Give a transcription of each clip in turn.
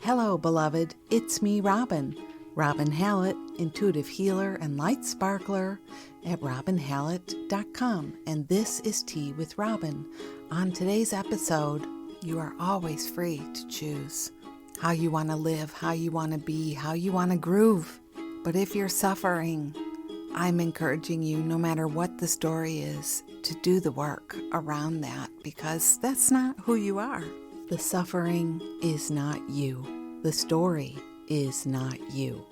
Hello, beloved. It's me, Robin. Robin Hallett, intuitive healer and light sparkler at robinhallett.com. And this is Tea with Robin. On today's episode, you are always free to choose how you want to live, how you want to be, how you want to groove. But if you're suffering, I'm encouraging you, no matter what the story is, to do the work around that, because that's not who you are. The suffering is not you. The story is not you.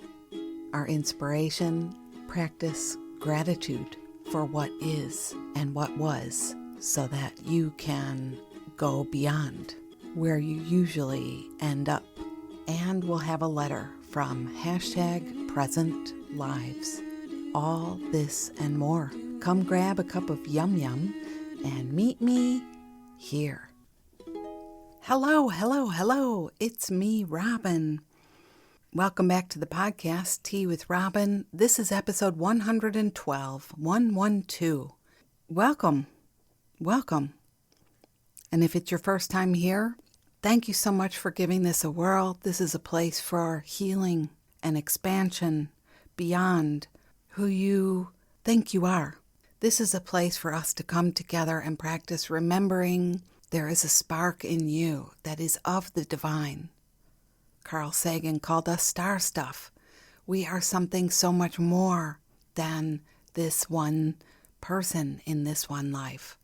Our inspiration, practice gratitude for what is and what was, so that you can go beyond where you usually end up. And we'll have a letter from #PresentLives. All this and more. Come grab a cup of yum yum and meet me here. Hello, hello, hello. It's me, Robin. Welcome back to the podcast, Tea with Robin. This is episode 112, 112. Welcome, welcome. And if it's your first time here, thank you so much for giving this a whirl. This is a place for healing and expansion beyond who you think you are. This is a place for us to come together and practice remembering there is a spark in you that is of the divine. Carl Sagan called us star stuff. We are something so much more than this one person in this one life.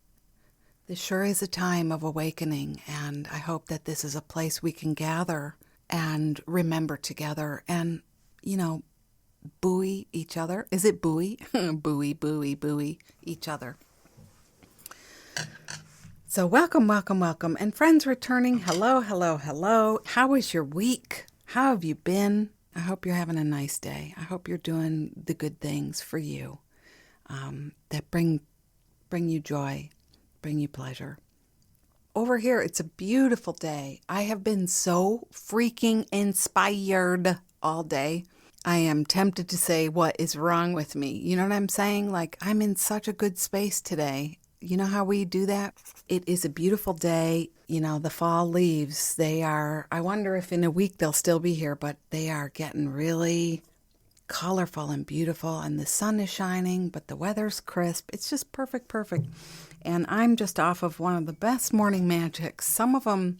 This sure is a time of awakening, and I hope that this is a place we can gather and remember together and, buoy each other. Is it buoy? buoy each other. So welcome, welcome, welcome. And friends returning, hello, hello, hello. How was your week? How have you been? I hope you're having a nice day. I hope you're doing the good things for you that bring you joy, bring you pleasure. Over here, it's a beautiful day. I have been so freaking inspired all day. I am tempted to say, what is wrong with me? You know what I'm saying? Like, I'm in such a good space today. You know how we do that? It is a beautiful day. The fall leaves, I wonder if in a week they'll still be here, but they are getting really colorful and beautiful, and the sun is shining, but the weather's crisp. It's just perfect. And I'm just off of one of the best morning magics. Some of them,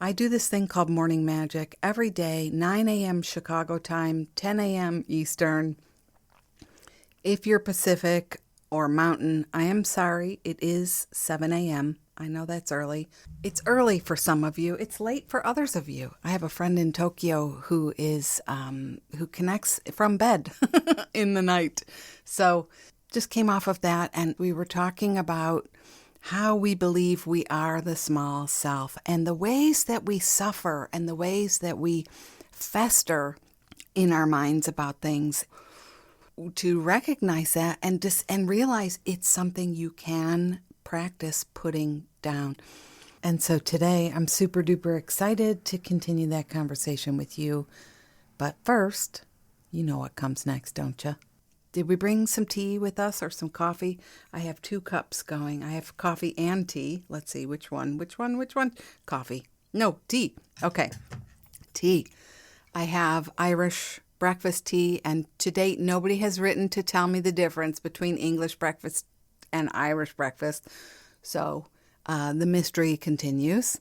I do this thing called morning magic every day, 9 a.m. Chicago time, 10 a.m. Eastern. If you're Pacific or Mountain, I am sorry, it is 7 a.m. I know that's early. It's early for some of you. It's late for others of you. I have a friend in Tokyo who connects from bed in the night. So just came off of that, and we were talking about how we believe we are the small self and the ways that we suffer and the ways that we fester in our minds about things. To recognize that and realize it's something you can practice putting down. And so today I'm super duper excited to continue that conversation with you. But first, you know what comes next, don't you? Did we bring some tea with us or some coffee? I have 2 cups going. I have coffee and tea. Let's see, which one? Coffee. No, tea. Okay, tea. I have Irish breakfast tea, and to date, nobody has written to tell me the difference between English breakfast and Irish breakfast. So the mystery continues.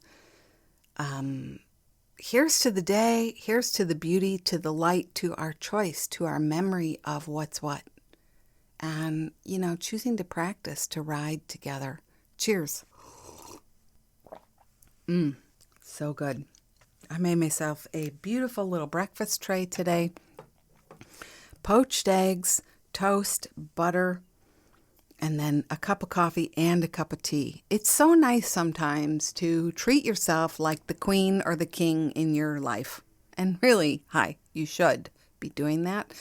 Here's to the day, here's to the beauty, to the light, to our choice, to our memory of what's what. And, choosing to practice to ride together. Cheers. So good. I made myself a beautiful little breakfast tray today. Poached eggs, toast, butter, and then a cup of coffee and a cup of tea. It's so nice sometimes to treat yourself like the queen or the king in your life. And really, you should be doing that.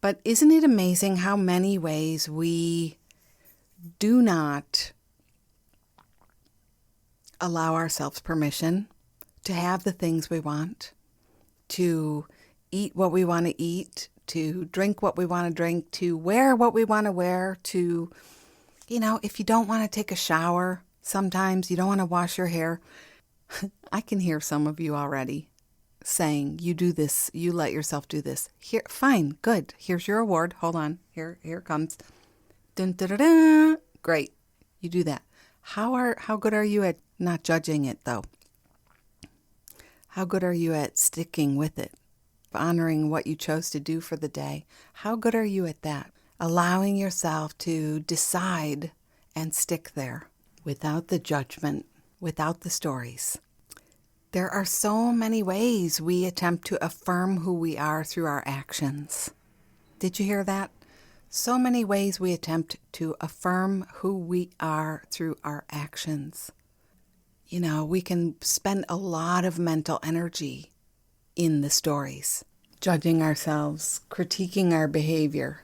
But isn't it amazing how many ways we do not allow ourselves permission to have the things we want, to eat what we want to eat, to drink what we want to drink, to wear what we want to wear, to, if you don't want to take a shower, sometimes you don't want to wash your hair. I can hear some of you already saying, you do this, you let yourself do this. Here, fine, good. Here's your award. Hold on. Here it comes. Dun, dun, dun, dun. Great. You do that. How good are you at not judging it, though? How good are you at sticking with it? Honoring what you chose to do for the day? How good are you at that? Allowing yourself to decide and stick there without the judgment, without the stories. There are so many ways we attempt to affirm who we are through our actions. Did you hear that? So many ways we attempt to affirm who we are through our actions. You know, we can spend a lot of mental energy in the stories, judging ourselves, critiquing our behavior,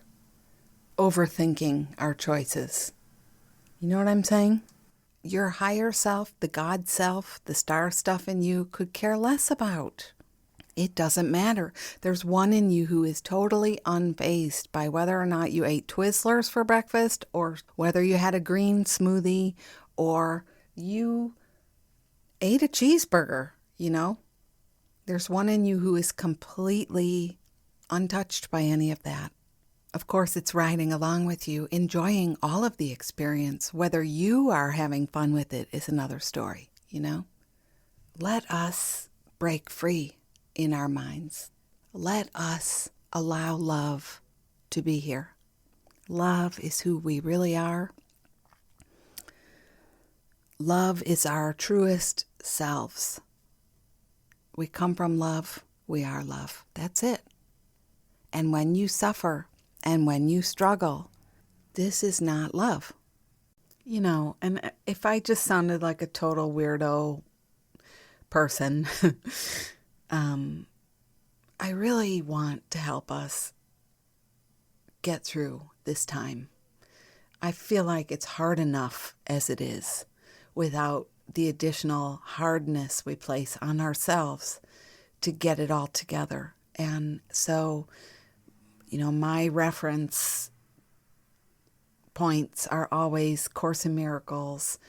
overthinking our choices. You know what I'm saying? Your higher self, the God self, the star stuff in you could care less about. It doesn't matter. There's one in you who is totally unfazed by whether or not you ate Twizzlers for breakfast or whether you had a green smoothie or you ate a cheeseburger, you know? There's one in you who is completely untouched by any of that. Of course, it's riding along with you, enjoying all of the experience. Whether you are having fun with it is another story, you know? Let us break free in our minds. Let us allow love to be here. Love is who we really are. Love is our truest selves. We come from love. We are love. That's it. And when you suffer and when you struggle, this is not love. You know, and if I just sounded like a total weirdo person, I really want to help us get through this time. I feel like it's hard enough as it is without the additional hardness we place on ourselves to get it all together. And so, you know, my reference points are always Course in Miracles,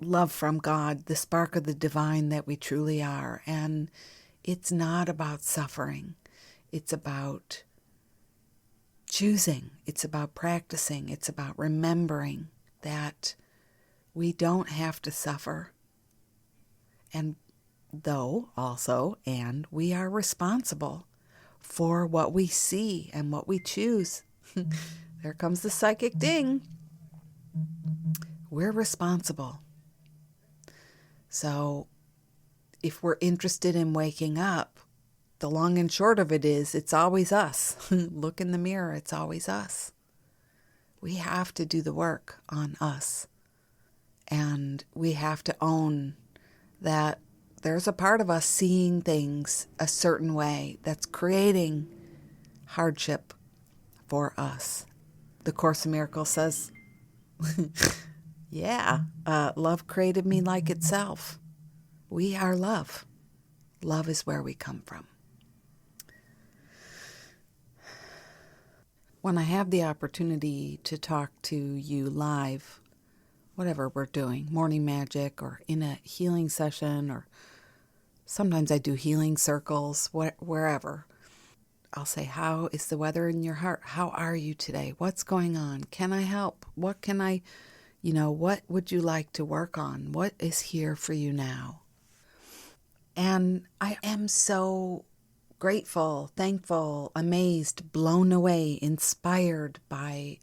love from God, the spark of the divine that we truly are. And it's not about suffering. It's about choosing. It's about practicing. It's about remembering that we don't have to suffer. And we are responsible for what we see and what we choose. There comes the psychic ding. We're responsible. So if we're interested in waking up, the long and short of it is, it's always us. Look in the mirror, it's always us. We have to do the work on us. And we have to own that there's a part of us seeing things a certain way that's creating hardship for us. The Course in Miracles says, love created me like itself. We are love. Love is where we come from. When I have the opportunity to talk to you live, whatever we're doing, morning magic or in a healing session, or sometimes I do healing circles, wherever, I'll say, how is the weather in your heart? How are you today? What's going on? Can I help? What can I, what would you like to work on? What is here for you now? And I am so grateful, thankful, amazed, blown away, inspired by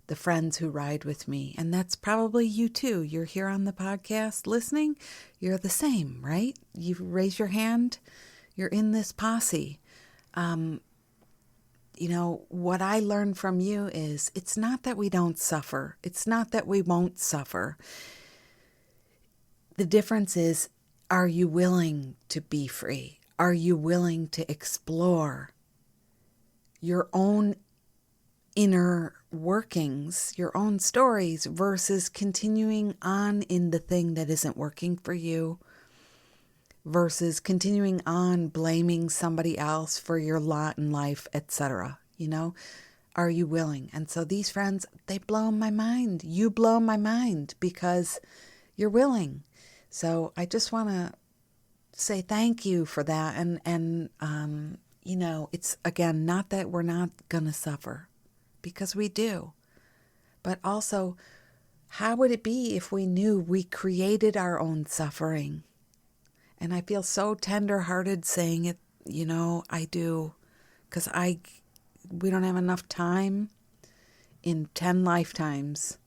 the friends who ride with me. And that's probably you too. You're here on the podcast listening. You're the same, right? You raise your hand. You're in this posse. What I learned from you is it's not that we don't suffer. It's not that we won't suffer. The difference is, are you willing to be free? Are you willing to explore your own inner workings, your own stories, versus continuing on in the thing that isn't working for you, versus continuing on blaming somebody else for your lot in life, etc. Are you willing? And so these friends, they blow my mind. You blow my mind because you're willing. So I just want to say thank you for that. It's, again, not that we're not going to suffer, because we do. But also, how would it be if we knew we created our own suffering? And I feel so tender-hearted saying it, I do, because we don't have enough time in 10 lifetimes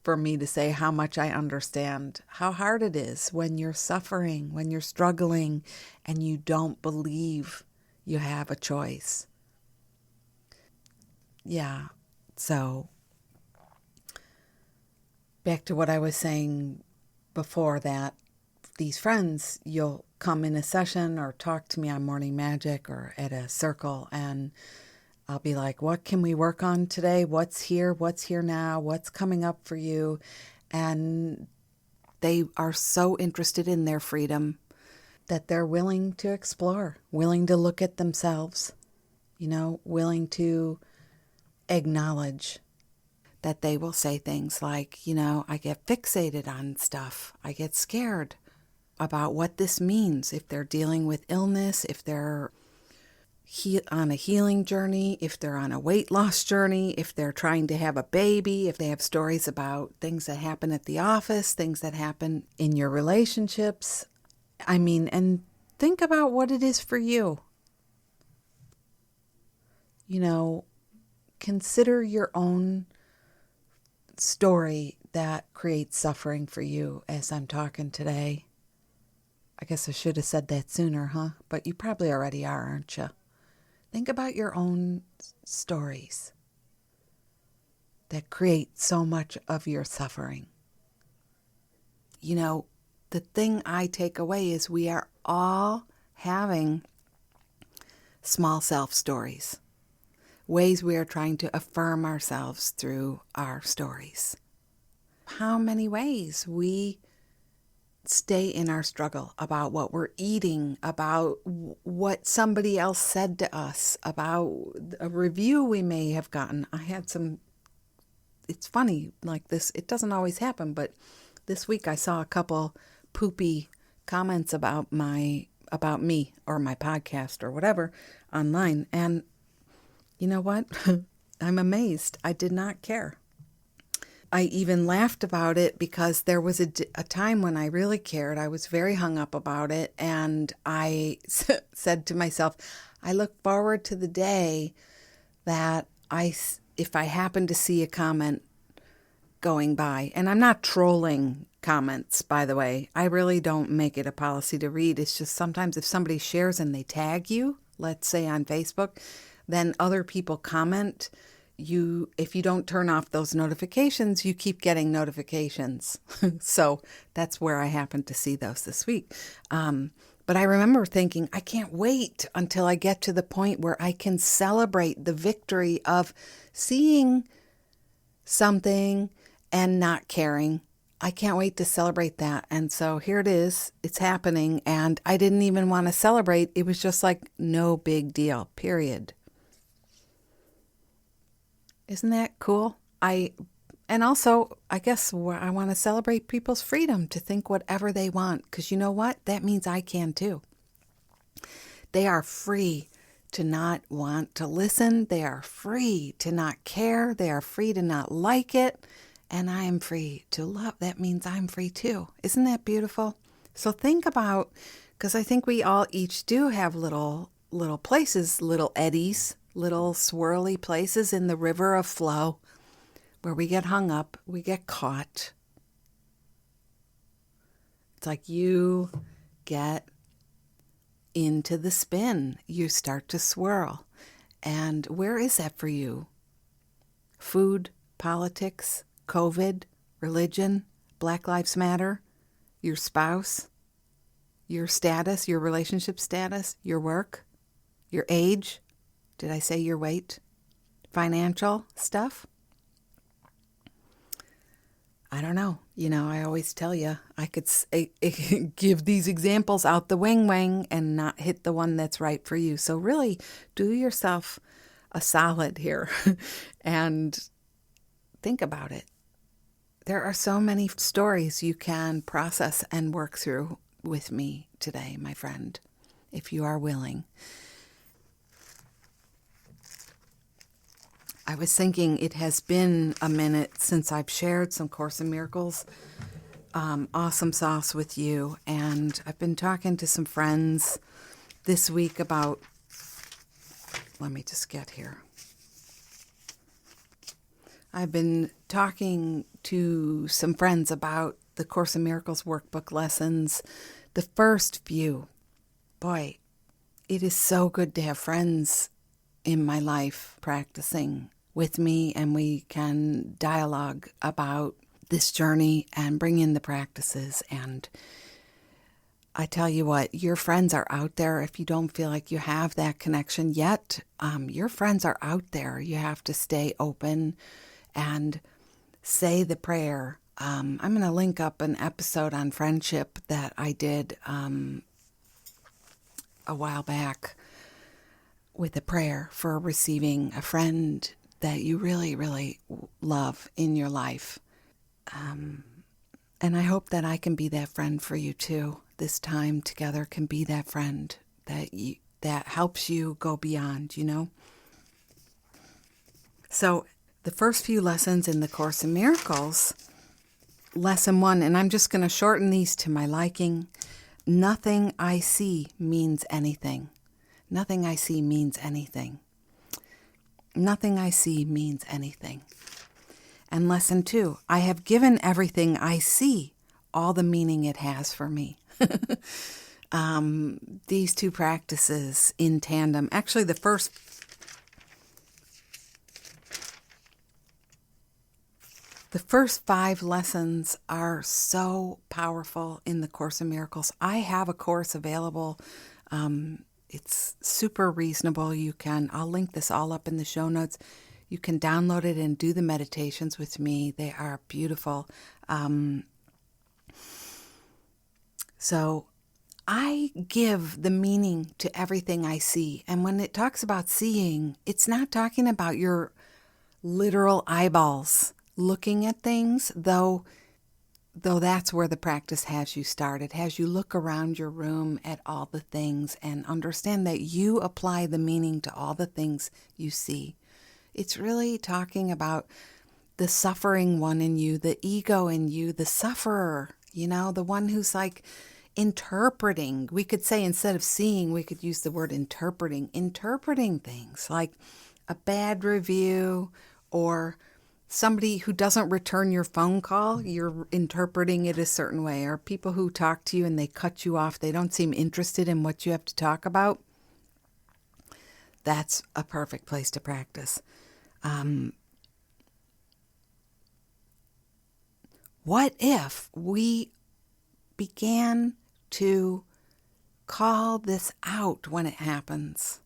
for me to say how much I understand how hard it is when you're suffering, when you're struggling, and you don't believe you have a choice. Yeah, so back to what I was saying before, that these friends, you'll come in a session or talk to me on Morning Magic or at a circle, and I'll be like, what can we work on today? What's here now? What's coming up for you? And they are so interested in their freedom that they're willing to explore, willing to look at themselves, willing to acknowledge that they will say things like, I get fixated on stuff. I get scared about what this means if they're dealing with illness, if they're on a healing journey, if they're on a weight loss journey, if they're trying to have a baby, if they have stories about things that happen at the office, things that happen in your relationships. And think about what it is for you. Consider your own story that creates suffering for you as I'm talking today. I guess I should have said that sooner, huh? But you probably already are, aren't you? Think about your own stories that create so much of your suffering. The thing I take away is we are all having small self stories, ways we are trying to affirm ourselves through our stories. How many ways we stay in our struggle about what we're eating, about what somebody else said to us, about a review we may have gotten. It's funny, like this, it doesn't always happen, but this week I saw a couple poopy comments about me or my podcast or whatever online. And you know what? I'm amazed. I did not care. I even laughed about it because there was a time when I really cared. I was very hung up about it. And I said to myself, I look forward to the day that if I happen to see a comment going by, and I'm not trolling comments, by the way. I really don't make it a policy to read. It's just sometimes if somebody shares and they tag you, let's say on Facebook, then other people comment. If you don't turn off those notifications, you keep getting notifications. So that's where I happened to see those this week. But I remember thinking, I can't wait until I get to the point where I can celebrate the victory of seeing something and not caring. I can't wait to celebrate that. And so here it is. It's happening. And I didn't even want to celebrate. It was just like no big deal, period. Isn't that cool? And also, I guess I want to celebrate people's freedom to think whatever they want, because you know what? That means I can too. They are free to not want to listen. They are free to not care. They are free to not like it. And I am free to love. That means I'm free too. Isn't that beautiful? So think about, because I think we all each do have little places, little eddies, little swirly places in the river of flow where we get hung up, we get caught. It's like you get into the spin, you start to swirl. And where is that for you? Food, politics, COVID, religion, Black Lives Matter, your spouse, your status, your relationship status, your work, your age. Did I say your weight? Financial stuff? I don't know. I always tell you, I could give these examples out the wing and not hit the one that's right for you. So really do yourself a solid here and think about it. There are so many stories you can process and work through with me today, my friend, if you are willing. I was thinking it has been a minute since I've shared some Course in Miracles awesome sauce with you, and I've been talking to some friends this week about, let me just get here. I've been talking to some friends about the Course in Miracles workbook lessons, the first few. Boy, it is so good to have friends in my life practicing with me, and we can dialogue about this journey and bring in the practices. And I tell you what, your friends are out there. If you don't feel like you have that connection yet, your friends are out there. You have to stay open and say the prayer. I'm going to link up an episode on friendship that I did a while back with a prayer for receiving a friend that you really, really love in your life. And I hope that I can be that friend for you too. This time together can be that friend that helps you go beyond, you know? So the first few lessons in the Course in Miracles, lesson 1, and I'm just going to shorten these to my liking. Nothing I see means anything. Nothing I see means anything. Nothing I see means anything. And lesson 2, I have given everything I see all the meaning it has for me. These two practices in tandem. Actually, the first 5 lessons are so powerful in the Course in Miracles. I have a course available. It's super reasonable. I'll link this all up in the show notes. You can download it and do the meditations with me. They are beautiful. So I give the meaning to everything I see. And when it talks about seeing, it's not talking about your literal eyeballs looking at things, though that's where the practice has you start. It has you look around your room at all the things and understand that you apply the meaning to all the things you see. It's really talking about the suffering one in you, the ego in you, the sufferer, the one who's like interpreting. We could say, instead of seeing, we could use the word interpreting things like a bad review or somebody who doesn't return your phone call. You're interpreting it a certain way. Or people who talk to you and they cut you off. They don't seem interested in what you have to talk about. That's a perfect place to practice. What if we began to call this out when it happens?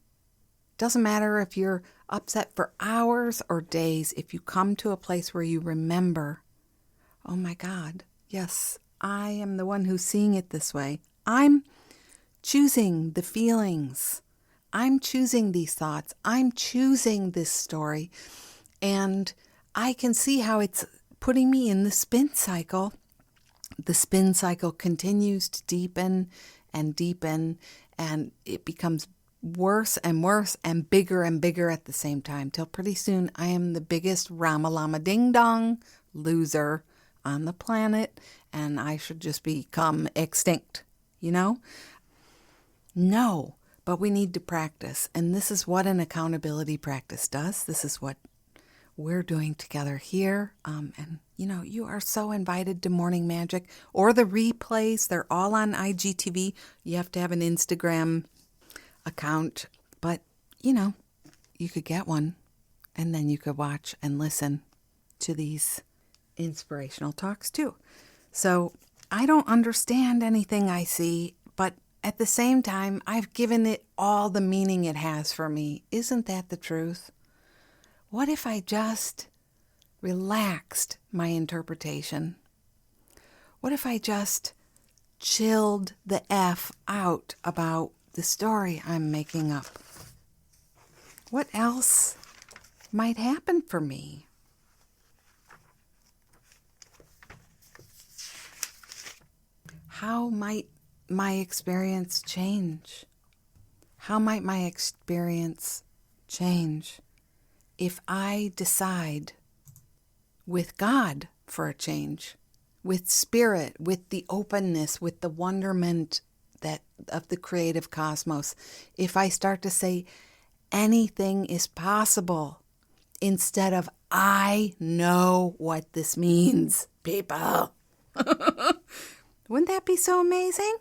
Doesn't matter if you're upset for hours or days. If you come to a place where you remember, oh my God, yes, I am the one who's seeing it this way. I'm choosing the feelings. I'm choosing these thoughts. I'm choosing this story. And I can see how it's putting me in the spin cycle. The spin cycle continues to deepen and deepen, and it becomes worse and worse and bigger at the same time, till pretty soon I am the biggest Rama Lama Ding Dong loser on the planet, and I should just become extinct, No, but we need to practice, and this is what an accountability practice does. This is what we're doing together here, and you are so invited to Morning Magic or the replays. They're all on IGTV. You have to have an Instagram account, but you could get one, and then you could watch and listen to these inspirational talks too. So I don't understand anything I see, but at the same time, I've given it all the meaning it has for me. Isn't that the truth? What if I just relaxed my interpretation? What if I just chilled the F out about the story I'm making up? What else might happen for me? How might my experience change? How might my experience change if I decide with God for a change, with spirit, with the openness, with the wonderment that of the creative cosmos? If I start to say anything is possible instead of I know what this means, people. Wouldn't that be so amazing?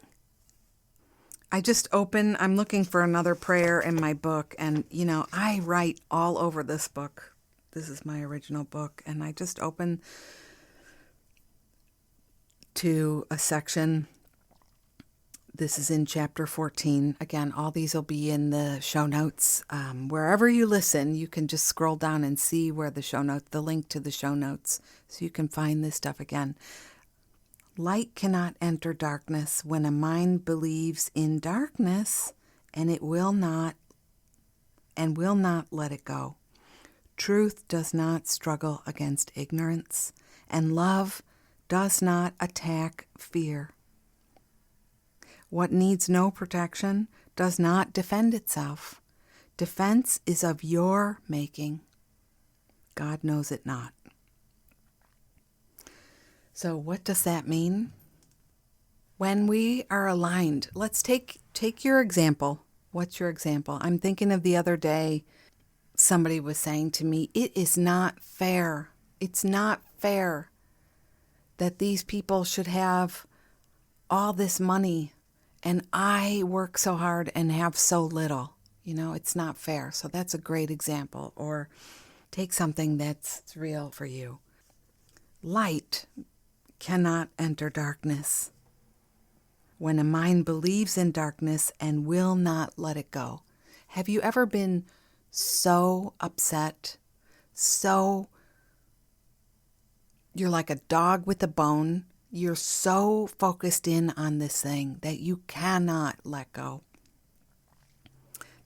I'm looking for another prayer in my book, and I write all over this book. This is my original book, and I just open to a section. This is in chapter 14. Again, all these will be in the show notes. Wherever you listen, you can just scroll down and see where the link to the show notes, so you can find this stuff again. Light cannot enter darkness. When a mind believes in darkness, and it will not let it go. Truth does not struggle against ignorance, and love does not attack fear. What needs no protection does not defend itself. Defense is of your making. God knows it not. So what does that mean? When we are aligned, let's take your example. What's your example? I'm thinking of the other day, somebody was saying to me, it is not fair. It's not fair that these people should have all this money and I work so hard and have so little. It's not fair. So that's a great example. Or take something that's real for you. Light cannot enter darkness. When a mind believes in darkness and will not let it go. Have you ever been so upset, you're like a dog with a bone, you're so focused in on this thing that you cannot let go?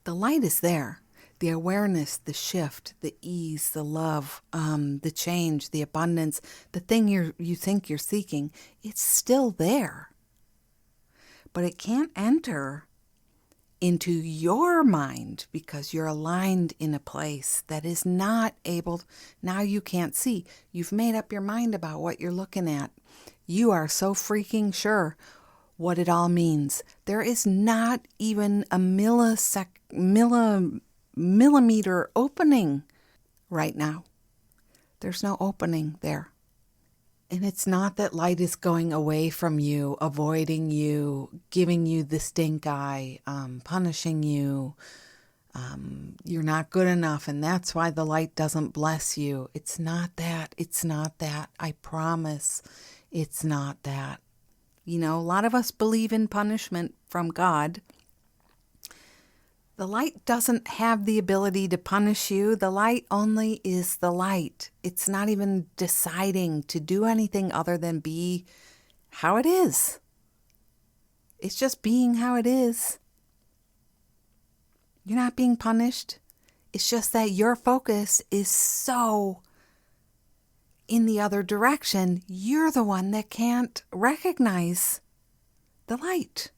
The light is there. The awareness, the shift, the ease, the love, the change, the abundance, the thing you think you're seeking, it's still there. But it can't enter into your mind because you're aligned in a place that is not able, now you can't see. You've made up your mind about what you're looking at. You are so freaking sure what it all means. There is not even a millimeter opening right now. There's no opening there. And it's not that light is going away from you, avoiding you, giving you the stink eye, punishing you. You're not good enough, and that's why the light doesn't bless you. It's not that. It's not that. I promise it's not that. A lot of us believe in punishment from God. The light doesn't have the ability to punish you. The light only is the light. It's not even deciding to do anything other than be how it is. It's just being how it is. You're not being punished. It's just that your focus is so in the other direction. You're the one that can't recognize the light.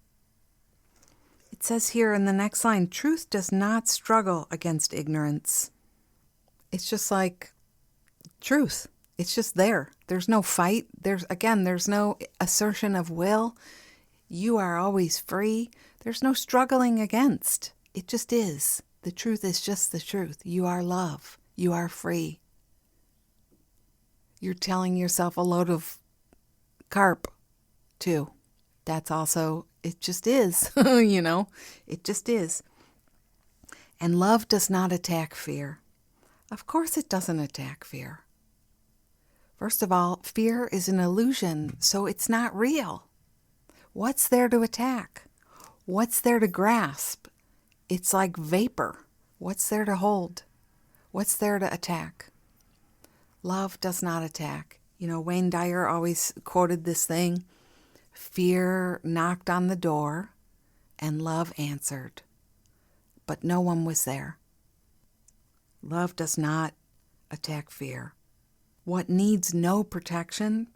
It says here in the next line, truth does not struggle against ignorance. It's just like truth. It's just there. There's no fight. There's no assertion of will. You are always free. There's no struggling against. It just is. The truth is just the truth. You are love. You are free. You're telling yourself a load of carp, too. That's also, it just is, it just is. And love does not attack fear. Of course it doesn't attack fear. First of all, fear is an illusion, so it's not real. What's there to attack? What's there to grasp? It's like vapor. What's there to hold? What's there to attack? Love does not attack. Wayne Dyer always quoted this thing. Fear knocked on the door, and love answered. But no one was there. Love does not attack fear. What needs no protection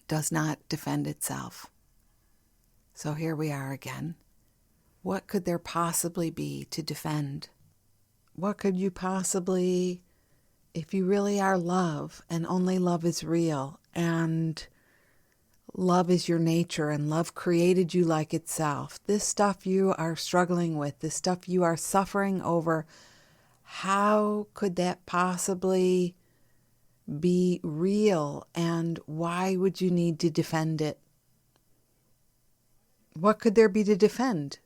does not defend itself. So here we are again. What could there possibly be to defend? What could you possibly, if you really are love and only love is real and love is your nature and love created you like itself, this stuff you are struggling with, this stuff you are suffering over, how could that possibly be real, and why would you need to defend it? What could there be to defend?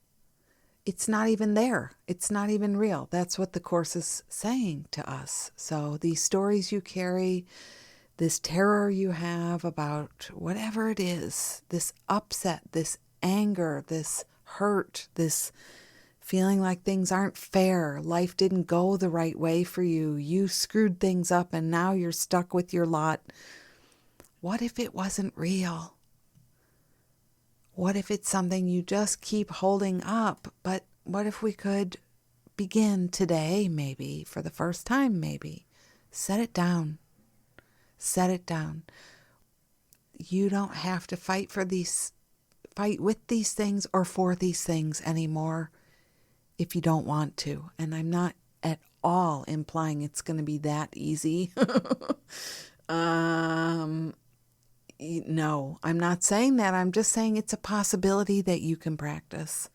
It's not even there. It's not even real. That's what the Course is saying to us. So these stories you carry, this terror you have about whatever it is, this upset, this anger, this hurt, this feeling like things aren't fair, life didn't go the right way for you, you screwed things up and now you're stuck with your lot. What if it wasn't real? What if it's something you just keep holding up? But what if we could begin today, maybe, for the first time, maybe, set it down. Set it down. You don't have to fight with these things or for these things anymore if you don't want to. And I'm not at all implying it's going to be that easy. No, I'm not saying that. I'm just saying it's a possibility that you can practice.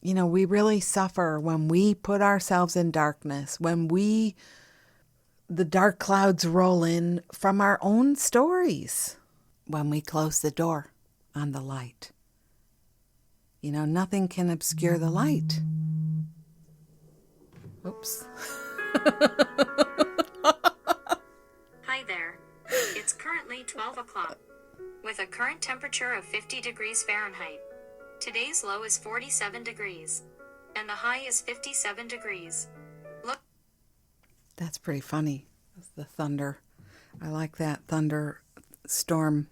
You know, we really suffer when we put ourselves in darkness, when the dark clouds roll in from our own stories, when we close the door on the light. You know, nothing can obscure the light. Oops. Hi there. It's currently 12 o'clock. With a current temperature of 50 degrees Fahrenheit. Today's low is 47 degrees. And the high is 57 degrees. Look. That's pretty funny. That's the thunder. I like that thunder storm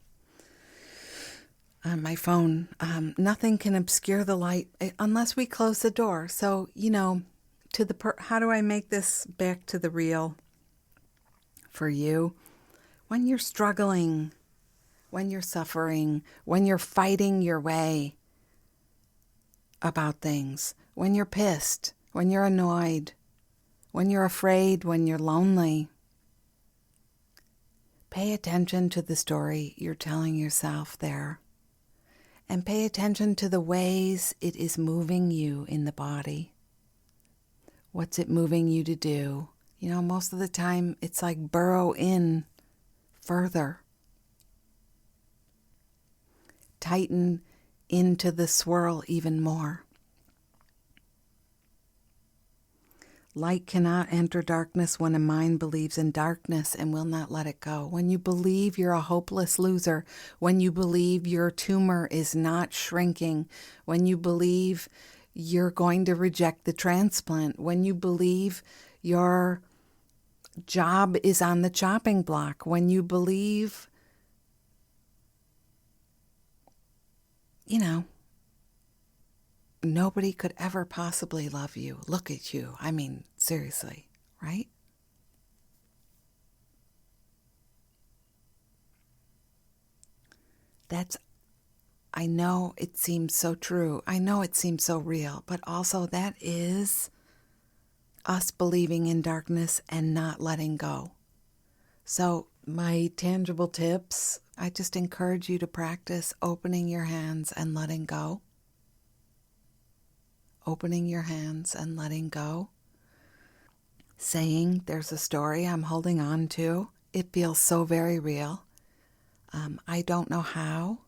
on my phone. Nothing can obscure the light unless we close the door. So, you know, how do I make this back to the real for you? When you're struggling, when you're suffering, when you're fighting your way about things, when you're pissed, when you're annoyed, when you're afraid, when you're lonely, pay attention to the story you're telling yourself there. And pay attention to the ways it is moving you in the body. What's it moving you to do? You know, most of the time it's like burrow in further. Tighten into the swirl even more. Light cannot enter darkness when a mind believes in darkness and will not let it go. When you believe you're a hopeless loser, when you believe your tumor is not shrinking, when you believe you're going to reject the transplant, when you believe your job is on the chopping block, when you believe, you know, nobody could ever possibly love you. Look at you. I mean, seriously, right? I know it seems so true. I know it seems so real, but also that is us believing in darkness and not letting go. So my tangible tips, I just encourage you to practice opening your hands and letting go. Opening your hands and letting go. Saying, there's a story I'm holding on to. It feels so very real. I don't know how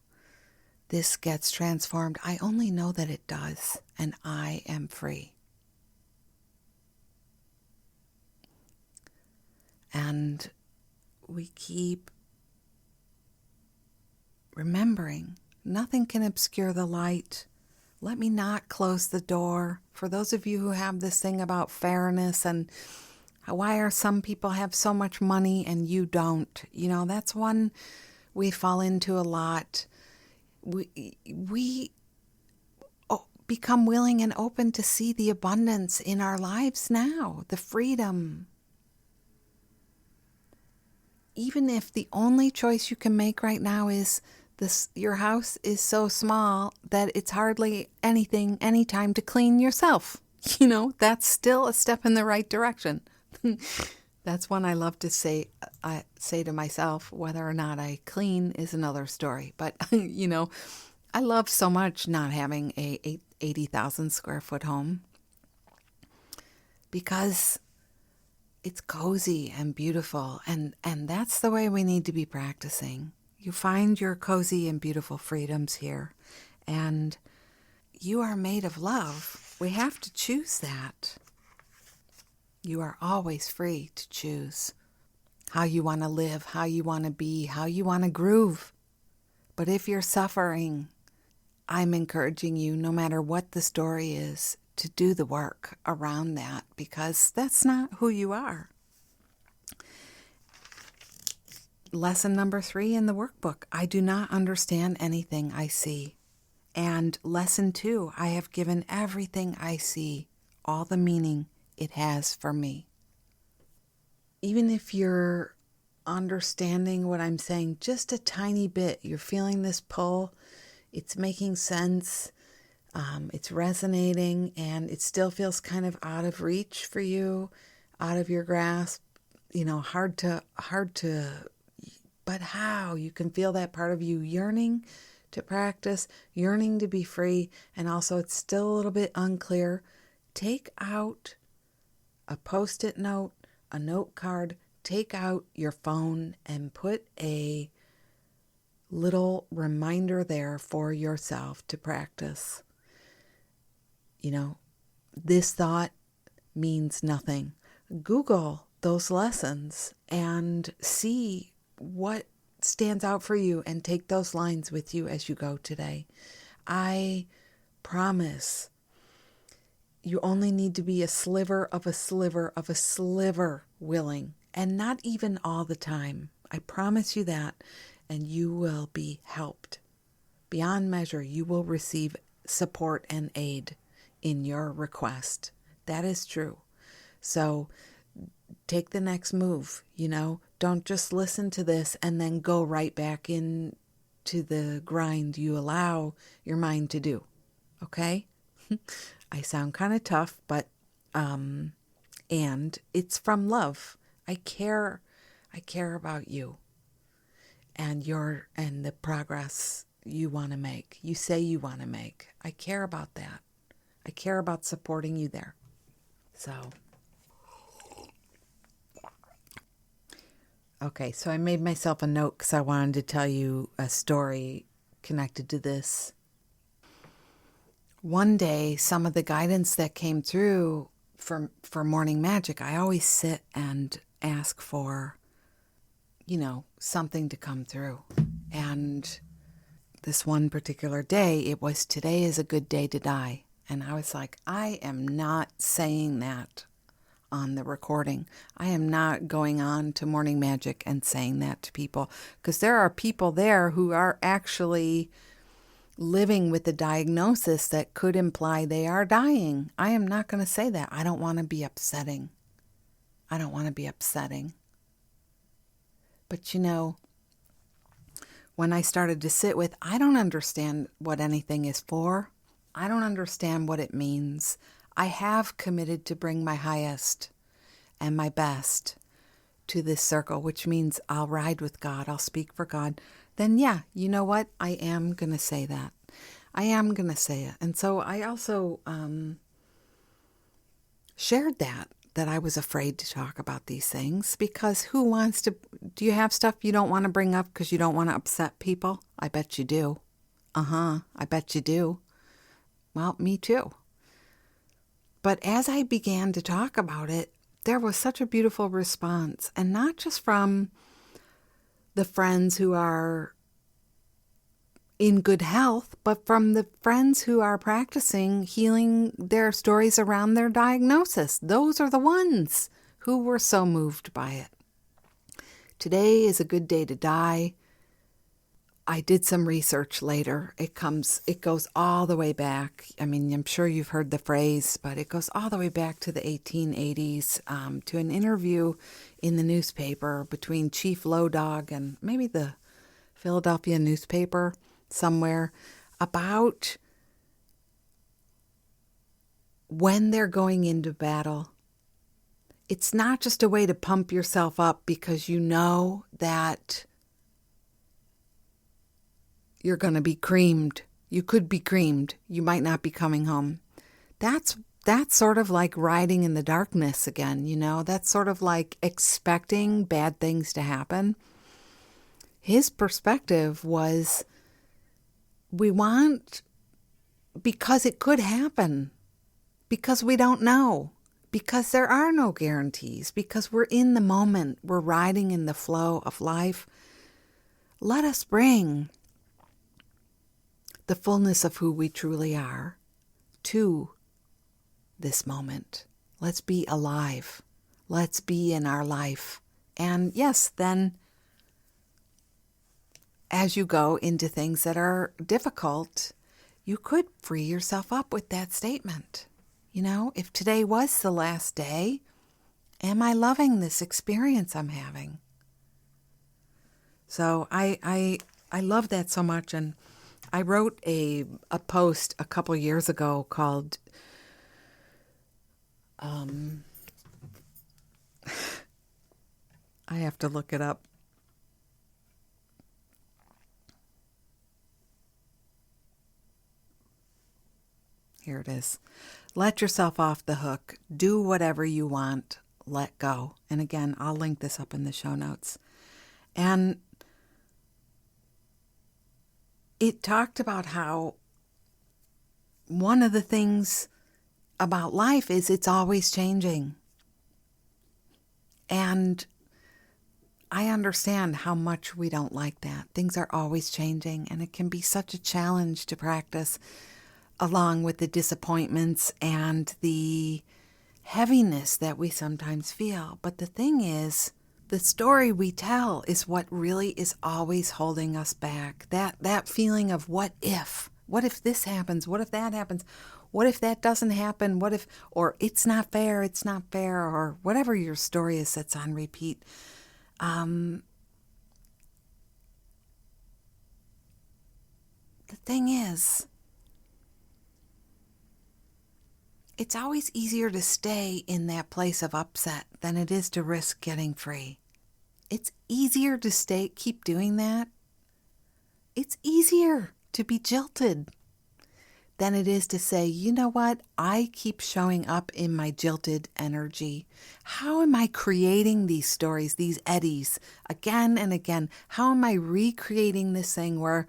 this gets transformed. I only know that it does, and I am free. And we keep remembering, nothing can obscure the light. Let me not close the door. For those of you who have this thing about fairness and why are some people have so much money and you don't? You know, that's one we fall into a lot. We become willing and open to see the abundance in our lives now, the freedom. Even if the only choice you can make right now is your house is so small that it's hardly any time to clean yourself. That's still a step in the right direction. That's one I love to say. I say to myself, whether or not I clean is another story. But, I love so much not having a 80,000 square foot home because it's cozy and beautiful. And that's the way we need to be practicing. You find your cozy and beautiful freedoms here. And you are made of love. We have to choose that. You are always free to choose how you want to live, how you want to be, how you want to groove. But if you're suffering, I'm encouraging you, no matter what the story is, to do the work around that, because that's not who you are. Lesson number 3 in the workbook, I do not understand anything I see. And lesson 2, I have given everything I see all the meaning it has for me. Even if you're understanding what I'm saying just a tiny bit, you're feeling this pull, it's making sense, it's resonating, and it still feels kind of out of reach for you, out of your grasp, hard to, but how? You can feel that part of you yearning to practice, yearning to be free, and also it's still a little bit unclear. Take out a Post-it note, a note card, take out your phone and put a little reminder there for yourself to practice. This thought means nothing. Google those lessons and see what stands out for you and take those lines with you as you go today. I promise you only need to be a sliver of a sliver of a sliver willing, and not even all the time. I promise you that, and you will be helped. Beyond measure, you will receive support and aid in your request. That is true. So take the next move, Don't just listen to this and then go right back in to the grind you allow your mind to do. Okay? I sound kind of tough, but and it's from love. I care about you and the progress you want to make. You say you want to make. I care about that. I care about supporting you there. So okay, so I made myself a note because I wanted to tell you a story connected to this. One day, some of the guidance that came through for morning magic, I always sit and ask for, something to come through. And this one particular day, it was, today is a good day to die. And I was like, I am not saying that on the recording. I am not going on to morning magic and saying that to people, because there are people there who are actually living with a diagnosis that could imply they are dying. I am not going to say that. I don't want to be upsetting. But when I started to sit with, I don't understand what anything is for. I don't understand what it means. I have committed to bring my highest and my best to this circle, which means I'll ride with God, I'll speak for God. Then yeah, you know what? I am going to say that. I am going to say it. And so I also shared that I was afraid to talk about these things, because who wants to? Do you have stuff you don't want to bring up because you don't want to upset people? I bet you do. I bet you do. Well, me too. But as I began to talk about it, there was such a beautiful response, and not just from the friends who are in good health, but from the friends who are practicing healing their stories around their diagnosis. Those are the ones who were so moved by it. Today is a good day to die. I did some research later. It goes all the way back. I mean, I'm sure you've heard the phrase, but it goes all the way back to the 1880s, to an interview in the newspaper between Chief Low Dog and maybe the Philadelphia newspaper somewhere about when they're going into battle. It's not just a way to pump yourself up because you know that you're going to be creamed. You could be creamed. You might not be coming home. That's sort of like riding in the darkness again, you know? That's sort of like expecting bad things to happen. His perspective was, we want, because it could happen, because we don't know, because there are no guarantees, because we're in the moment, we're riding in the flow of life. Let us bring the fullness of who we truly are to this moment. Let's be alive. Let's be in our life. And yes, then as you go into things that are difficult, you could free yourself up with that statement. You know, if today was the last day, am I loving this experience I'm having? So I love that so much. And I wrote a post a couple years ago called I have to look it up. Here it is. Let yourself off the hook. Do whatever you want. Let go. And again, I'll link this up in the show notes. And it talked about how one of the things about life is it's always changing. And I understand how much we don't like that. Things are always changing, and it can be such a challenge to practice along with the disappointments and the heaviness that we sometimes feel. But the thing is, the story we tell is what really is always holding us back. That feeling of what if this happens? What if that happens? What if that doesn't happen? What if, or it's not fair, or whatever your story is that's on repeat. The thing is, it's always easier to stay in that place of upset than it is to risk getting free. It's easier to keep doing that. It's easier to be jilted than it is to say, you know what? I keep showing up in my jilted energy. How am I creating these stories, these eddies, again and again? How am I recreating this thing where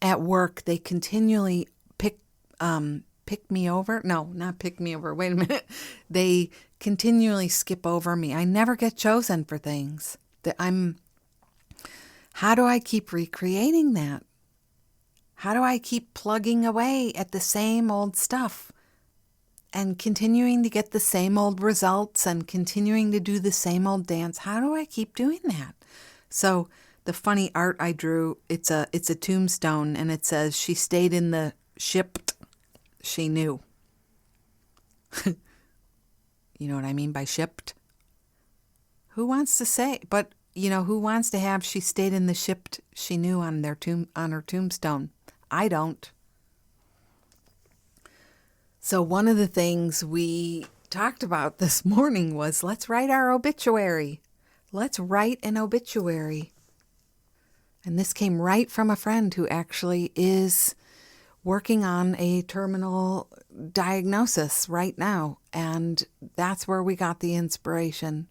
at work they continually pick me over? No, not pick me over. Wait a minute. They continually skip over me. I never get chosen for things. How do I keep recreating that? How do I keep plugging away at the same old stuff and continuing to get the same old results and continuing to do the same old dance? How do I keep doing that? So the funny art I drew, it's a tombstone, and it says, she stayed in the ship she knew. You know what I mean by shipped? Who wants to say, but who wants to have she stayed in the ship she knew on her tombstone? I don't. So one of the things we talked about this morning was, let's write our obituary. Let's write an obituary. And this came right from a friend who actually is working on a terminal diagnosis right now. And that's where we got the inspiration.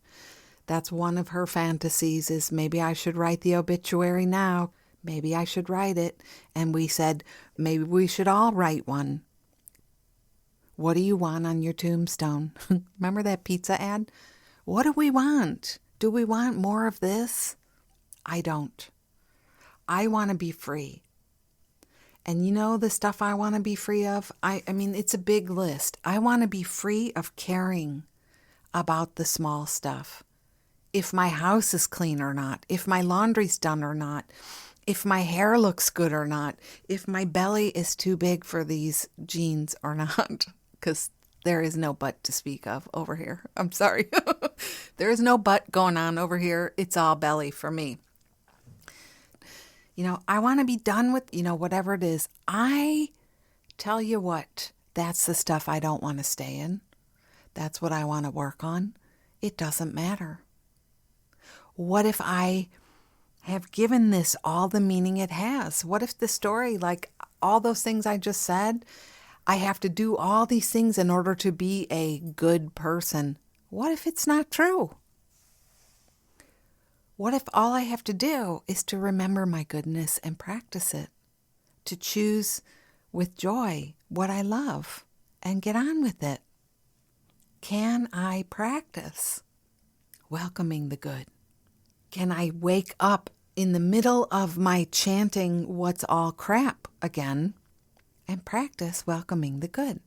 That's one of her fantasies, is maybe I should write the obituary now. Maybe I should write it. And we said, maybe we should all write one. What do you want on your tombstone? Remember that pizza ad? What do we want? Do we want more of this? I don't. I want to be free. And the stuff I want to be free of? I mean, it's a big list. I want to be free of caring about the small stuff. If my house is clean or not, if my laundry's done or not, if my hair looks good or not, if my belly is too big for these jeans or not, because there is no butt to speak of over here. I'm sorry. There is no butt going on over here. It's all belly for me. I want to be done with, whatever it is. I tell you what, that's the stuff I don't want to stay in. That's what I want to work on. It doesn't matter. What if I have given this all the meaning it has? What if the story, like all those things I just said, I have to do all these things in order to be a good person? What if it's not true? What if all I have to do is to remember my goodness and practice it? To choose with joy what I love and get on with it? Can I practice welcoming the good? Can I wake up in the middle of my chanting what's all crap again and practice welcoming the good?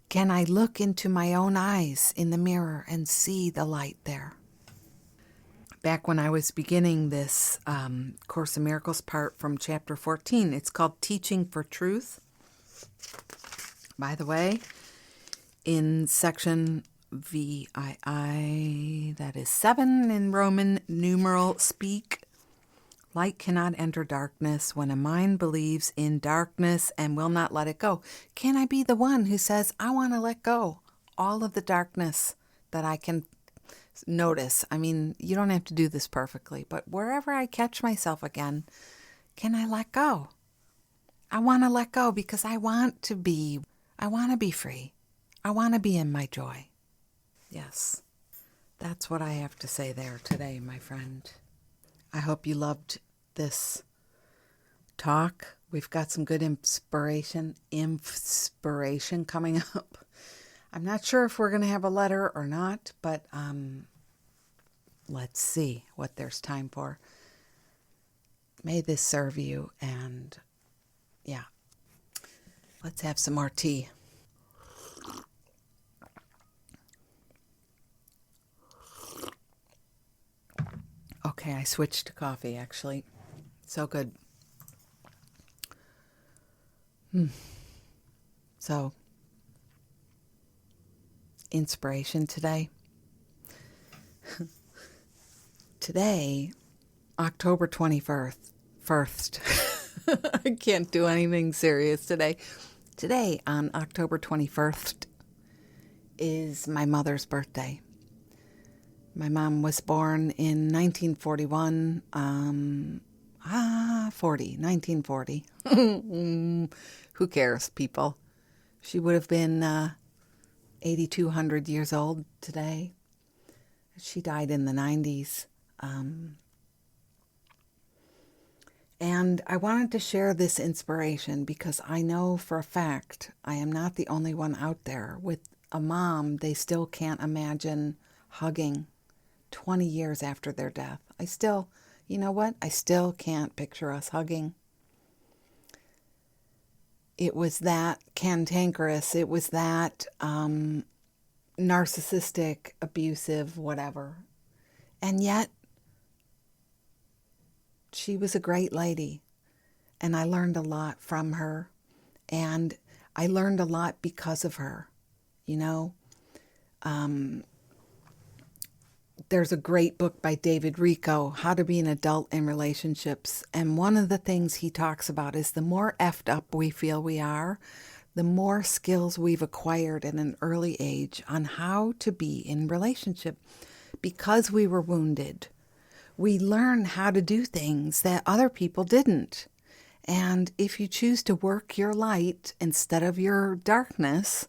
Can I look into my own eyes in the mirror and see the light there? Back when I was beginning this Course in Miracles part from chapter 14, it's called Teaching for Truth. By the way, in section VII, that is 7 in Roman numeral speak, light cannot enter darkness when a mind believes in darkness and will not let it go. Can I be the one who says, I want to let go all of the darkness that I can notice? I mean, you don't have to do this perfectly, but wherever I catch myself again, can I let go? I want to let go because I want to be free. I want to be in my joy. Yes, that's what I have to say there today, my friend. I hope you loved this talk. We've got some good inspiration coming up. I'm not sure if we're going to have a letter or not, but let's see what there's time for. May this serve you, and yeah, let's have some more tea. Okay, I switched to coffee, actually. So good. So, inspiration today. Today, October 21st. I can't do anything serious today. Today, on October 21st, is my mother's birthday. My mom was born in 1940. Who cares, people? She would have been 8,200 years old today. She died in the 90s. And I wanted to share this inspiration because I know for a fact I am not the only one out there. With a mom, they still can't imagine hugging 20 years after their death. I still can't picture us hugging. It was that cantankerous. It was that narcissistic, abusive, whatever. And yet, she was a great lady. And I learned a lot from her. And I learned a lot because of her. There's a great book by David Richo, How to Be an Adult in Relationships. And one of the things he talks about is the more effed up we feel we are, the more skills we've acquired at an early age on how to be in relationship. Because we were wounded, we learn how to do things that other people didn't. And if you choose to work your light instead of your darkness,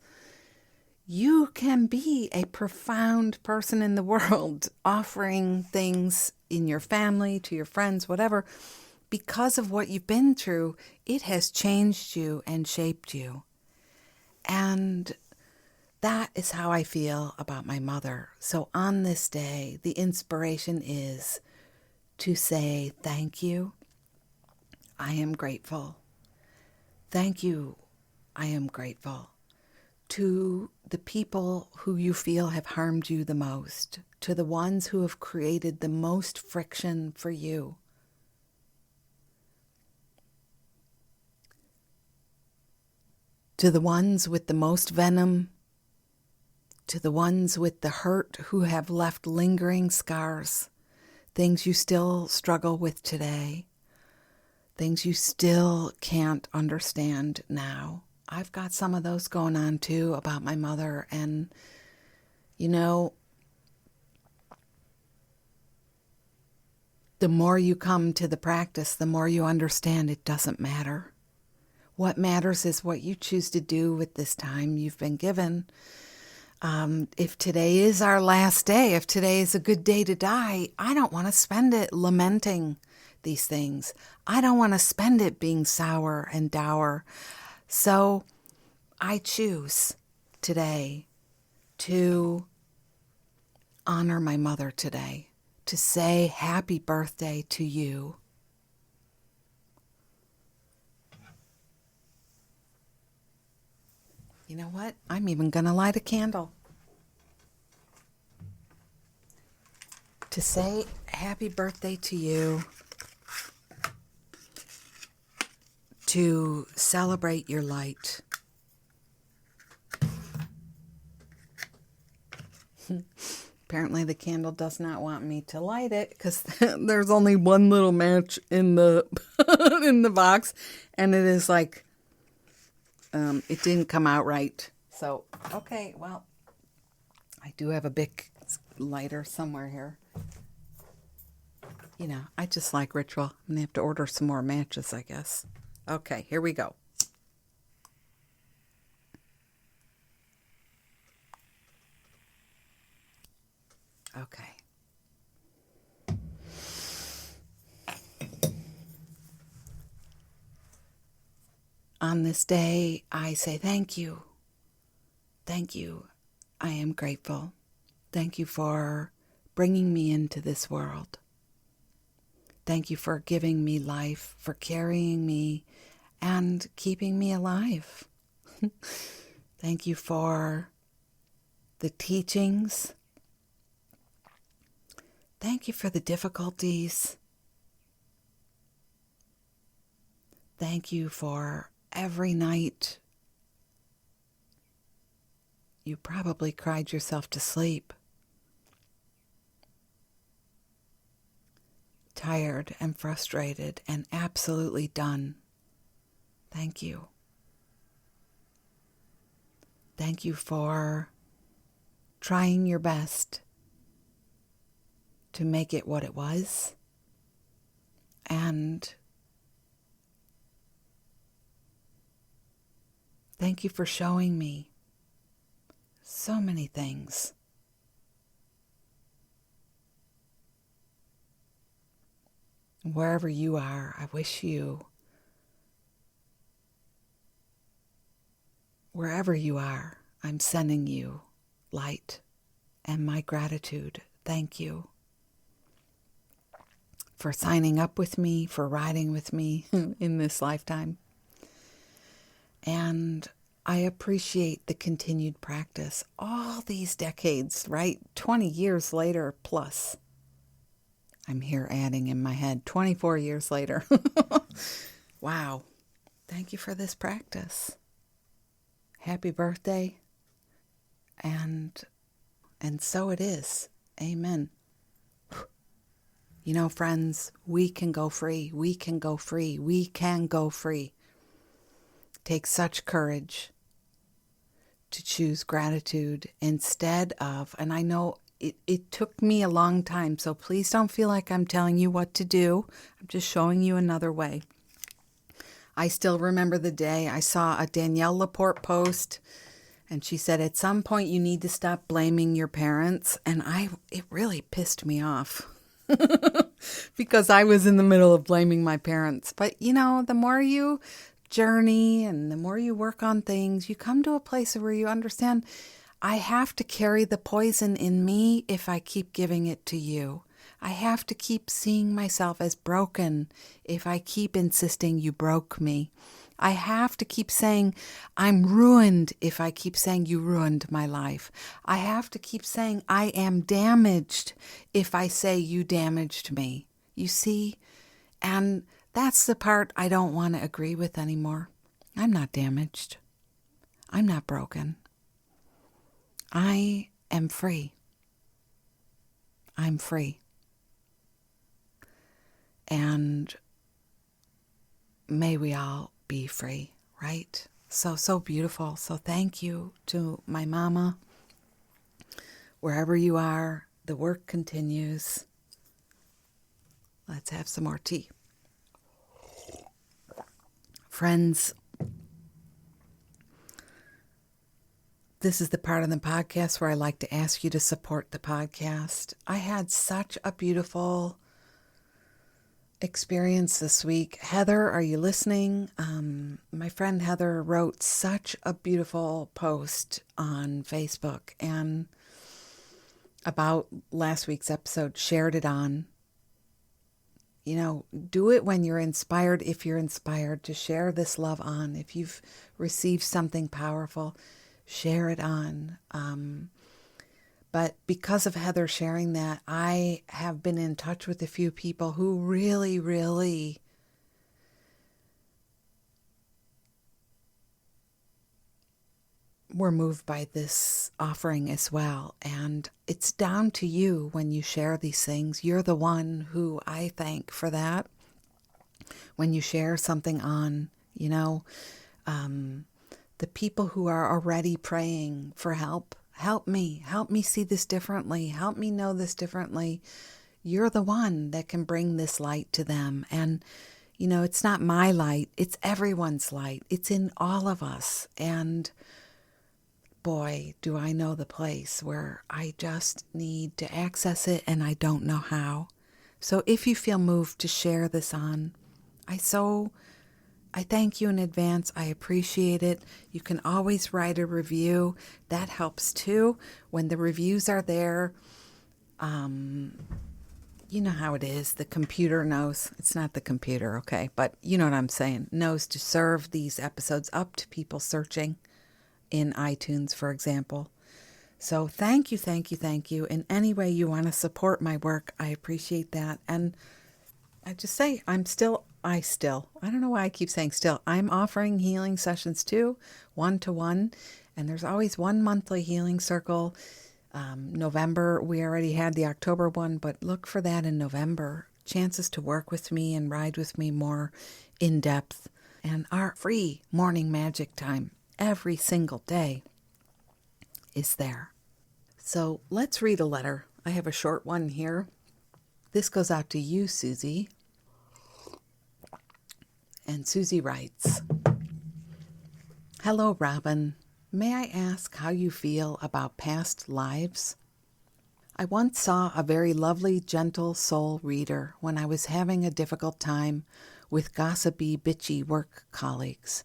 you can be a profound person in the world, offering things in your family, to your friends, whatever. Because of what you've been through, it has changed you and shaped you. And that is how I feel about my mother. So on this day, the inspiration is to say thank you. I am grateful. Thank you. I am grateful. To the people who you feel have harmed you the most, to the ones who have created the most friction for you. To the ones with the most venom, to the ones with the hurt who have left lingering scars. things you still struggle with today, things you still can't understand now. I've got some of those going on too about my mother. And, you know, the more you come to the practice, the more you understand it doesn't matter. What matters is what you choose to do with this time you've been given. If today is our last day, if today is a good day to die, I don't want to spend it lamenting these things. I don't want to spend it being sour and dour. So I choose today to honor my mother today, to say happy birthday to you. You know what? I'm even going to light a candle to say happy birthday to you, to celebrate your light. Apparently the candle does not want me to light it because there's only one little match in the in the box, and it is like it didn't come out right. So, okay, well, I do have a big lighter somewhere here. You know, I just like ritual. I'm going to have to order some more matches, I guess. Okay, here we go. Okay. On this day, I say thank you. Thank you. I am grateful. Thank you for bringing me into this world. Thank you for giving me life, for carrying me and keeping me alive. Thank you for the teachings. Thank you for the difficulties. Thank you for every night you probably cried yourself to sleep, tired and frustrated and absolutely done. Thank you. Thank you for trying your best to make it what it was, and thank you for showing me so many things. Wherever you are, I wish you, wherever you are, I'm sending you light and my gratitude. Thank you for signing up with me, for riding with me in this lifetime. And I appreciate the continued practice all these decades, right? 20 years later plus. I'm here adding in my head 24 years later. Wow. Thank you for this practice. Happy birthday. And so it is. Amen. You know, friends, we can go free. We can go free. We can go free. It takes such courage to choose gratitude instead of, and I know it took me a long time, so please don't feel like I'm telling you what to do. I'm just showing you another way. I still remember the day I saw a Danielle Laporte post, and she said, at some point you need to stop blaming your parents. And it really pissed me off because I was in the middle of blaming my parents. But, you know, the more you journey and the more you work on things, you come to a place where you understand I have to carry the poison in me if I keep giving it to you. I have to keep seeing myself as broken if I keep insisting you broke me. I have to keep saying I'm ruined if I keep saying you ruined my life. I have to keep saying I am damaged if I say you damaged me. You see? And that's the part I don't want to agree with anymore. I'm not damaged. I'm not broken. I am free. I'm free. And may we all be free, right? So beautiful. So thank you to my mama. Wherever you are, the work continues. Let's have some more tea. Friends, this is the part of the podcast where I like to ask you to support the podcast. I had such a beautiful experience this week. Heather, are you listening? My friend Heather wrote such a beautiful post on Facebook and about last week's episode, shared it on. You know, do it when you're inspired, if you're inspired to share this love on. If you've received something powerful, share it on. But because of Heather sharing that, I have been in touch with a few people who really, really were moved by this offering as well. And it's down to you when you share these things. You're the one who I thank for that. When you share something on, you know, the people who are already praying for help me see this differently. Help me know this differently. You're the one that can bring this light to them. And, you know, it's not my light. It's everyone's light. It's in all of us. And boy, do I know the place where I just need to access it and I don't know how. So if you feel moved to share this on, I thank you in advance. I appreciate it. You can always write a review. That helps too. When the reviews are there, you know how it is. The computer knows. It's not the computer, okay? But you know what I'm saying. Knows to serve these episodes up to people searching in iTunes, for example. So thank you. In any way you want to support my work, I appreciate that. And I just say, I don't know why I keep saying still. I'm offering healing sessions too, 1-to-1. And there's always one monthly healing circle. November, we already had the October one, but look for that in November. Chances to work with me and ride with me more in depth. And our free morning magic time every single day is there. So let's read a letter. I have a short one here. This goes out to you, Susie. And Susie writes, "Hello, Robin. May I ask how you feel about past lives? I once saw a very lovely, gentle soul reader when I was having a difficult time with gossipy, bitchy work colleagues.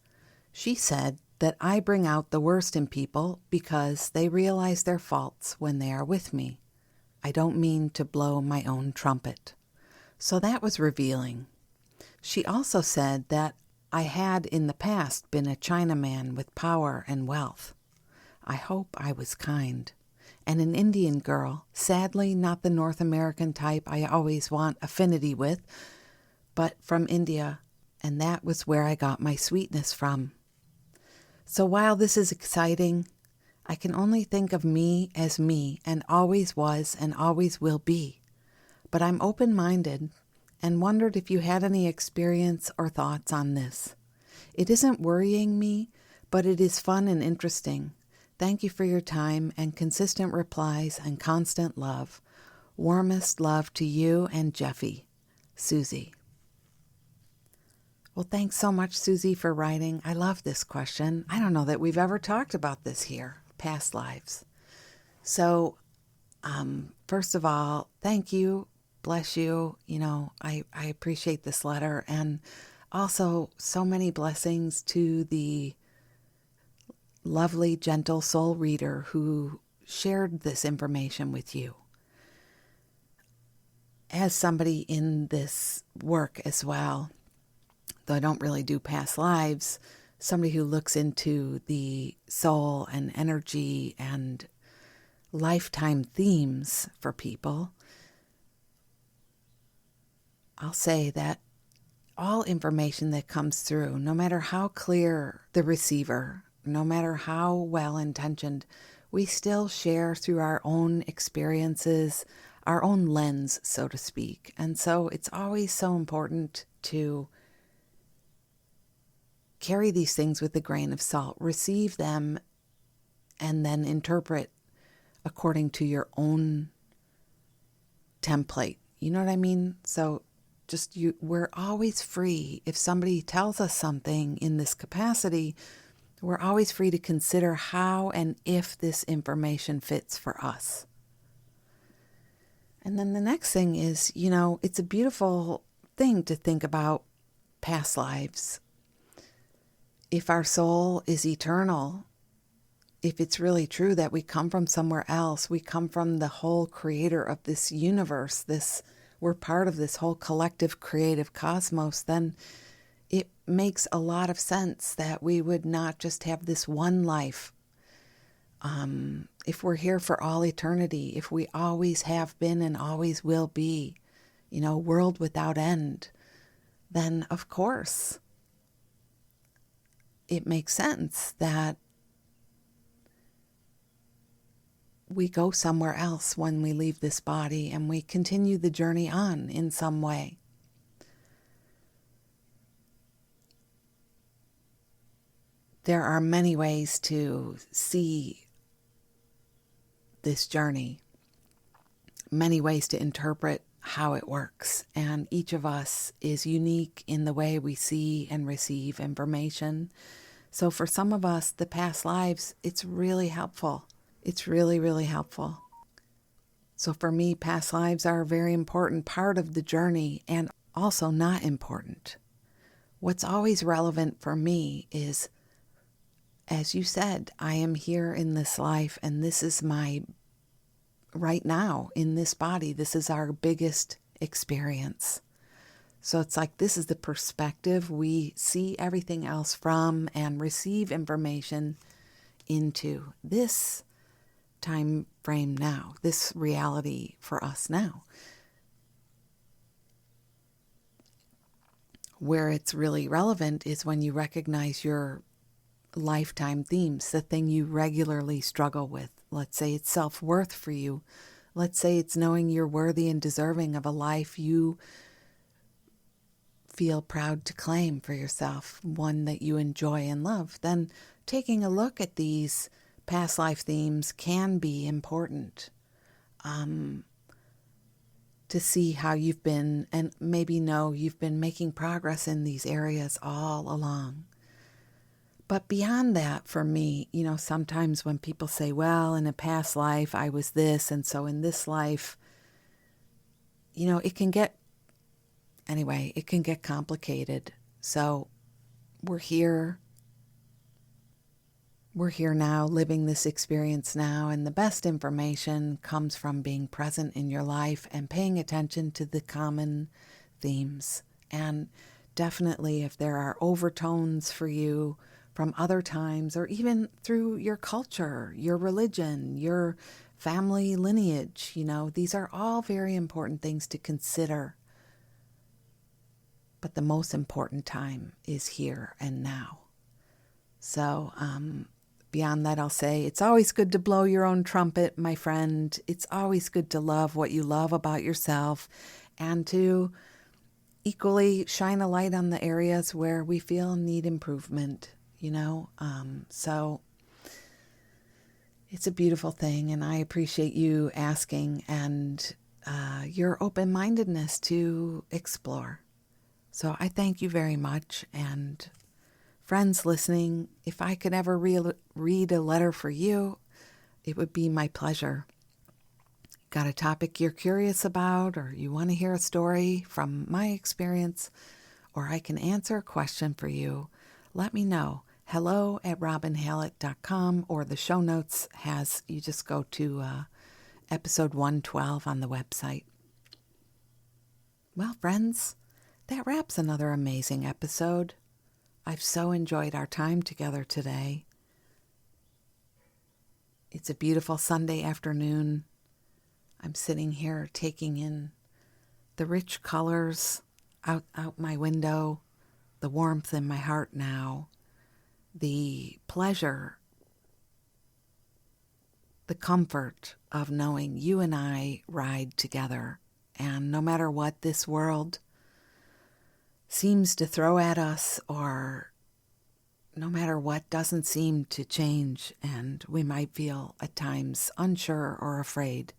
She said that I bring out the worst in people because they realize their faults when they are with me. I don't mean to blow my own trumpet. So that was revealing. She also said that I had in the past been a Chinaman with power and wealth. I hope I was kind. And an Indian girl, sadly not the North American type I always want affinity with, but from India, and that was where I got my sweetness from. So while this is exciting, I can only think of me as me and always was and always will be. But I'm open-minded and wondered if you had any experience or thoughts on this. It isn't worrying me, but it is fun and interesting. Thank you for your time and consistent replies and constant love. Warmest love to you and Jeffy. Susie." Well, thanks so much, Susie, for writing. I love this question. I don't know that we've ever talked about this here, past lives. So, first of all, thank you. Bless you. You know, I appreciate this letter. And also, so many blessings to the lovely, gentle soul reader who shared this information with you. As somebody in this work as well, though I don't really do past lives, somebody who looks into the soul and energy and lifetime themes for people, I'll say that all information that comes through, no matter how clear the receiver, no matter how well-intentioned, we still share through our own experiences, our own lens, so to speak. And so it's always so important to carry these things with a grain of salt, receive them, and then interpret according to your own template. You know what I mean? So we're always free. If somebody tells us something in this capacity, we're always free to consider how and if this information fits for us. And then the next thing is, it's a beautiful thing to think about past lives. If our soul is eternal, if it's really true that we come from somewhere else, we come from the whole creator of this universe, we're part of this whole collective creative cosmos, then it makes a lot of sense that we would not just have this one life. If we're here for all eternity, if we always have been and always will be, world without end, then of course it makes sense that we go somewhere else when we leave this body and we continue the journey on in some way. There are many ways to see this journey, many ways to interpret how it works, and each of us is unique in the way we see and receive information. So for some of us, the past lives, it's really helpful. It's really, really helpful. So for me, past lives are a very important part of the journey and also not important. What's always relevant for me is, as you said, I am here in this life and this is my right now in this body. This is our biggest experience. So it's like this is the perspective we see everything else from and receive information into this time frame now, this reality for us now. Where it's really relevant is when you recognize your lifetime themes, the thing you regularly struggle with. Let's say it's self-worth for you. Let's say it's knowing you're worthy and deserving of a life you feel proud to claim for yourself, one that you enjoy and love. Then taking a look at these past life themes can be important to see how you've been, and maybe know you've been making progress in these areas all along. But beyond that, for me, sometimes when people say, well, in a past life, I was this, and so in this life, it can get complicated. So we're here now, living this experience now, and the best information comes from being present in your life and paying attention to the common themes. And definitely, if there are overtones for you from other times, or even through your culture, your religion, your family lineage, these are all very important things to consider. But the most important time is here and now. So beyond that, I'll say it's always good to blow your own trumpet, my friend. It's always good to love what you love about yourself and to equally shine a light on the areas where we feel need improvement, So it's a beautiful thing, and I appreciate you asking and your open-mindedness to explore. So I thank you very much. And friends listening, if I could ever read a letter for you, it would be my pleasure. Got a topic you're curious about, or you want to hear a story from my experience, or I can answer a question for you, let me know. hello@robinhallett.com, or the show notes you just go to episode 112 on the website. Well, friends, that wraps another amazing episode. I've so enjoyed our time together today. It's a beautiful Sunday afternoon. I'm sitting here taking in the rich colors out my window, the warmth in my heart now, the pleasure the comfort of knowing you and I ride together. And no matter what this world seems to throw at us, or no matter what doesn't seem to change, and we might feel at times unsure or afraid,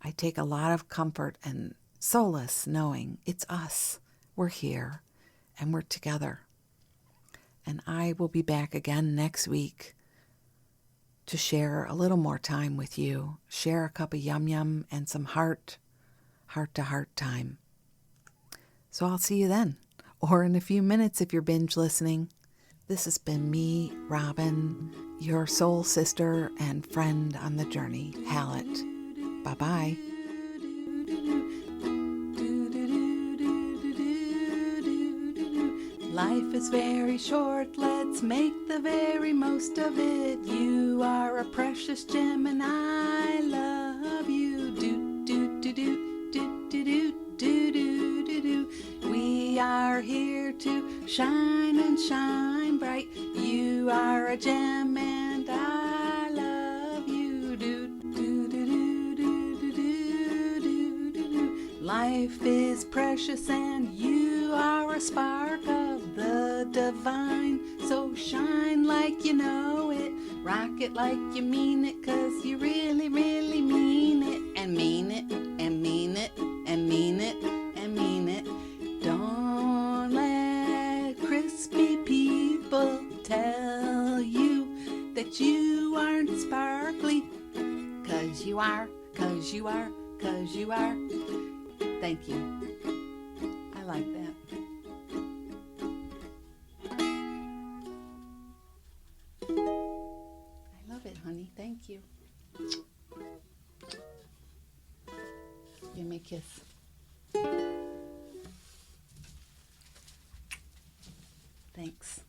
I take a lot of comfort and solace knowing it's us. We're here and we're together. And I will be back again next week to share a little more time with you, share a cup of yum yum and some heart-to-heart time. So I'll see you then, or in a few minutes if you're binge listening. This has been me, Robin, your soul sister and friend on the journey, Hallett. Bye-bye. Life is very short, let's make the very most of it. You are a precious gem and I love you. Do do do do do do do do do do do. We are here to shine and shine bright. You are a gem and I love you. Do do do do do do do do do. Life is precious and you are a spark of the divine. So shine like you know it, rock it like you mean it, 'cause you really, really mean it, and mean it, and mean it, and mean it, and mean it. Don't let crispy people tell you that you aren't sparkly, 'cause you are, 'cause you are, 'cause you are. Thank you. I like that. I love it, honey. Thank you. Give me a kiss. Thanks.